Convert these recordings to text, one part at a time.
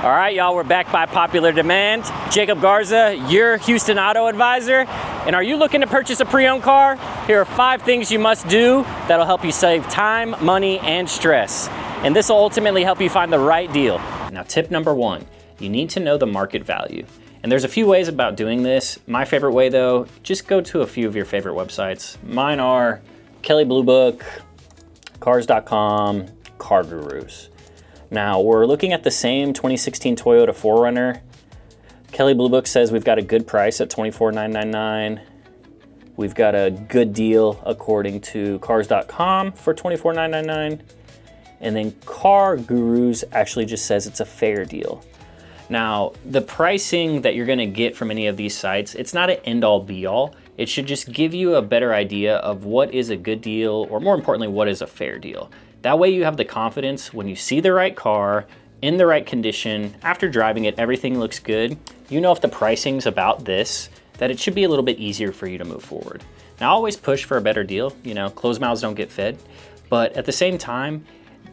All right, y'all, we're back by popular demand. Jacob Garza, your Houston Auto Advisor. And are you looking to purchase a pre-owned car? Here are 5 things you must do that'll help you save time, money, and stress. And this will ultimately help you find the right deal. Now, tip number 1, you need to know the market value. And there's a few ways about doing this. My favorite way though, just go to a few of your favorite websites. Mine are Kelley Blue Book, Cars.com, Car Gurus. Now, we're looking at the same 2016 Toyota 4Runner. Kelley Blue Book says we've got a good price at $24,999. We've got a good deal according to Cars.com for $24,999. And then Car Gurus actually just says it's a fair deal. Now, the pricing that you're gonna get from any of these sites, it's not an end-all be-all. It should just give you a better idea of what is a good deal, or more importantly, what is a fair deal. That way you have the confidence when you see the right car, in the right condition, after driving it, everything looks good. You know if the pricing's about this, that it should be a little bit easier for you to move forward. Now, always push for a better deal. You know, closed mouths don't get fed. But at the same time,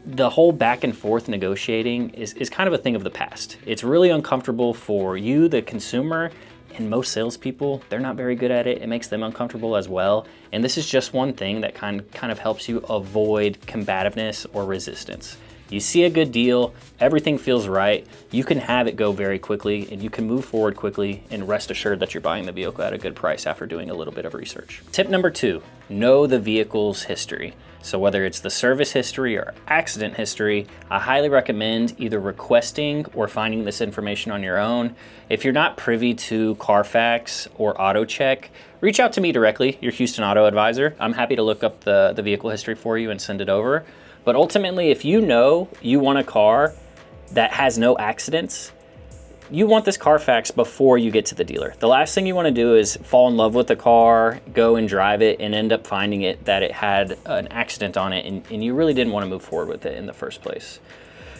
the whole back and forth negotiating is kind of a thing of the past. It's really uncomfortable for you, the consumer, and most salespeople, they're not very good at it. It makes them uncomfortable as well. And this is just one thing that kind of helps you avoid combativeness or resistance. You see a good deal, everything feels right, you can have it go very quickly and you can move forward quickly and rest assured that you're buying the vehicle at a good price after doing a little bit of research. Tip number 2, know the vehicle's history. So whether it's the service history or accident history, I highly recommend either requesting or finding this information on your own. If you're not privy to Carfax or AutoCheck, reach out to me directly, your Houston Auto Advisor. I'm happy to look up the vehicle history for you and send it over. But ultimately, if you know you want a car that has no accidents, you want this Carfax before you get to the dealer. The last thing you want to do is fall in love with the car, go and drive it, and end up finding it that it had an accident on it, and you really didn't want to move forward with it in the first place.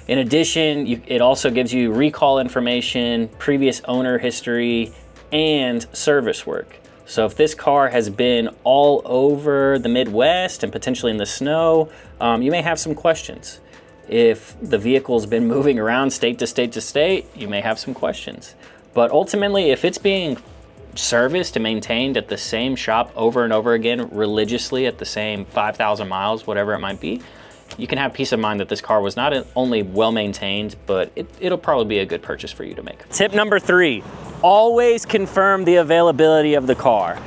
In addition, it also gives you recall information, previous owner history, and service work. So if this car has been all over the Midwest and potentially in the snow, you may have some questions. If the vehicle's been moving around state to state to state, you may have some questions. But ultimately, if it's being serviced and maintained at the same shop over and over again, religiously at the same 5,000 miles, whatever it might be, you can have peace of mind that this car was not only well maintained, but it'll probably be a good purchase for you to make. Tip number 3, always confirm the availability of the car.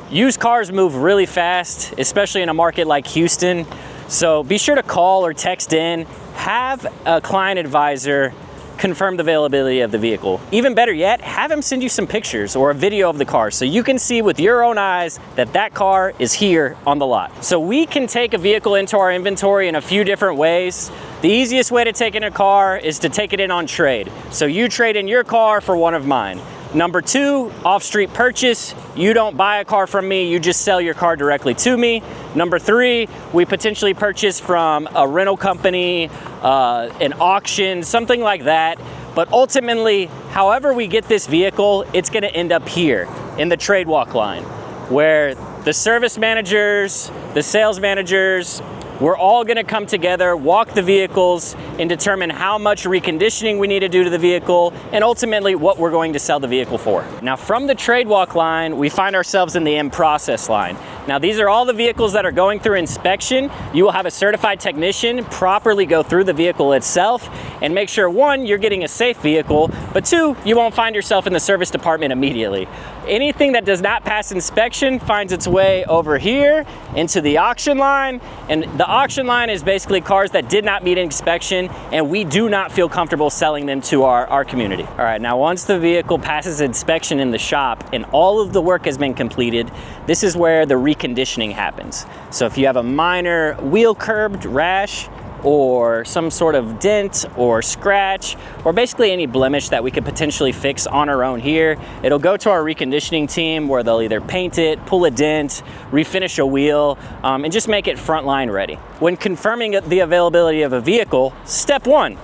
Used cars move really fast, especially in a market like Houston. So be sure to call or text in, have a client advisor confirm the availability of the vehicle. Even better yet, have him send you some pictures or a video of the car so you can see with your own eyes that that car is here on the lot. So we can take a vehicle into our inventory in a few different ways. The easiest way to take in a car is to take it in on trade. So you trade in your car for one of mine. Number 2, off-street purchase. You don't buy a car from me, you just sell your car directly to me. Number 3, we potentially purchase from a rental company, an auction, something like that. But ultimately, however we get this vehicle, it's gonna end up here in the trade walk line, where the service managers, the sales managers, we're all gonna come together, walk the vehicles, and determine how much reconditioning we need to do to the vehicle, and ultimately what we're going to sell the vehicle for. Now, from the trade walk line, we find ourselves in the in-process line. Now, these are all the vehicles that are going through inspection. You will have a certified technician properly go through the vehicle itself and make sure, 1, you're getting a safe vehicle, but 2, you won't find yourself in the service department immediately. Anything that does not pass inspection finds its way over here into the auction line, and the auction line is basically cars that did not meet inspection, and we do not feel comfortable selling them to our community. All right, now once the vehicle passes inspection in the shop and all of the work has been completed, this is where the reconditioning happens. So if you have a minor wheel curbed rash, or some sort of dent or scratch, or basically any blemish that we could potentially fix on our own here, it'll go to our reconditioning team where they'll either paint it, pull a dent, refinish a wheel, and just make it frontline ready. When confirming the availability of a vehicle, step 1,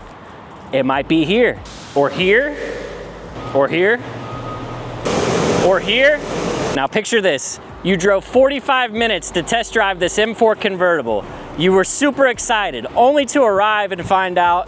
it might be here, or here, or here, or here. Now picture this. You drove 45 minutes to test drive this M4 convertible. You were super excited, only to arrive and find out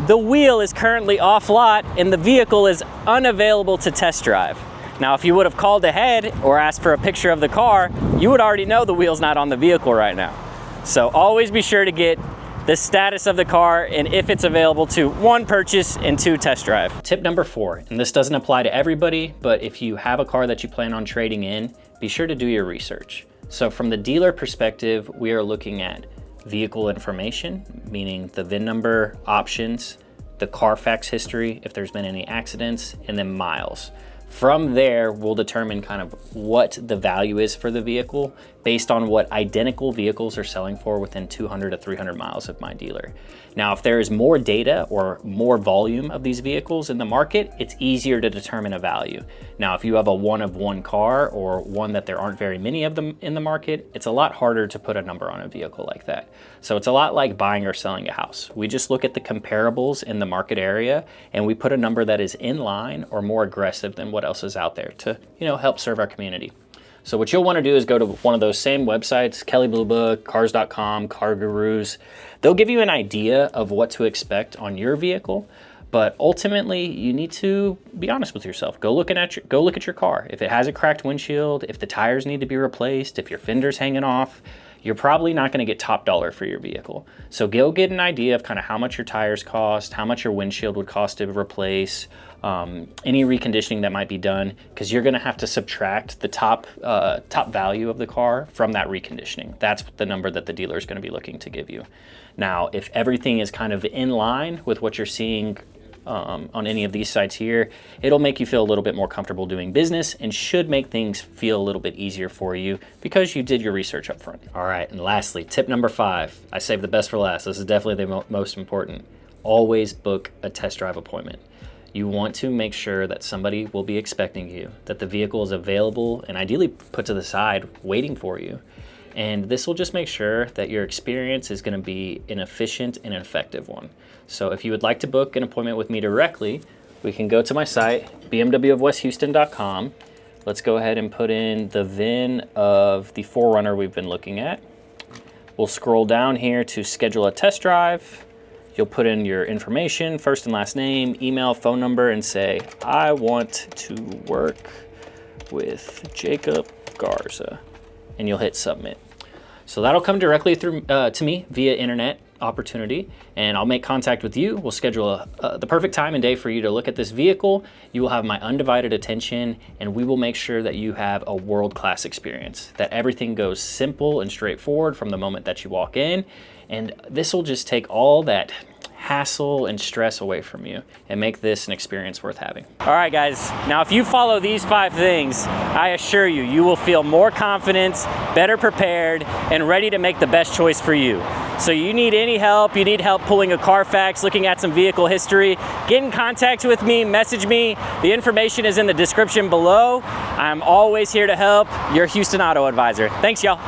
the wheel is currently off lot and the vehicle is unavailable to test drive. Now, if you would have called ahead or asked for a picture of the car, you would already know the wheel's not on the vehicle right now. So always be sure to get the status of the car and if it's available to 1, purchase, and 2, test drive. Tip number 4, and this doesn't apply to everybody, but if you have a car that you plan on trading in, be sure to do your research. So from the dealer perspective, we are looking at vehicle information, meaning the VIN number, options, the Carfax history, if there's been any accidents, and then miles. From there, we'll determine kind of what the value is for the vehicle based on what identical vehicles are selling for within 200 to 300 miles of my dealer. Now, if there is more data or more volume of these vehicles in the market, it's easier to determine a value. Now, if you have a one of one car or one that there aren't very many of them in the market, it's a lot harder to put a number on a vehicle like that. So it's a lot like buying or selling a house. We just look at the comparables in the market area and we put a number that is in line or more aggressive than what else is out there to, help serve our community. So what you'll want to do is go to one of those same websites, Kelley Blue Book, Cars.com, Car Gurus. They'll give you an idea of what to expect on your vehicle, but ultimately you need to be honest with yourself. Go look at your car. If it has a cracked windshield, if the tires need to be replaced, if your fender's hanging off, you're probably not going to get top dollar for your vehicle. So go get an idea of kind of how much your tires cost, how much your windshield would cost to replace, any reconditioning that might be done, because you're going to have to subtract the top value of the car from that reconditioning. That's the number that the dealer is going to be looking to give you. Now, if everything is kind of in line with what you're seeing on any of these sites here, it'll make you feel a little bit more comfortable doing business and should make things feel a little bit easier for you because you did your research up front. All right, and lastly, tip number 5. I saved the best for last. This is definitely the most important. Always book a test drive appointment. You want to make sure that somebody will be expecting you, that the vehicle is available and ideally put to the side waiting for you. And this will just make sure that your experience is going to be an efficient and an effective one. So if you would like to book an appointment with me directly, we can go to my site, BMW of West Houston.com. Let's go ahead and put in the VIN of the 4Runner we've been looking at. We'll scroll down here to schedule a test drive. You'll put in your information, first and last name, email, phone number, and say, I want to work with Jacob Garza, and you'll hit submit. So that'll come directly through to me via internet opportunity, and I'll make contact with you. We'll schedule the perfect time and day for you to look at this vehicle. You will have my undivided attention, and we will make sure that you have a world-class experience, that everything goes simple and straightforward from the moment that you walk in. And this will just take all that hassle and stress away from you and make this an experience worth having. All right, guys. Now, if you follow these 5 things, I assure you, you will feel more confident, better prepared, and ready to make the best choice for you. So you need any help, you need help pulling a Carfax, looking at some vehicle history, get in contact with me, message me. The information is in the description below. I'm always here to help. Your Houston Auto Advisor. Thanks, y'all.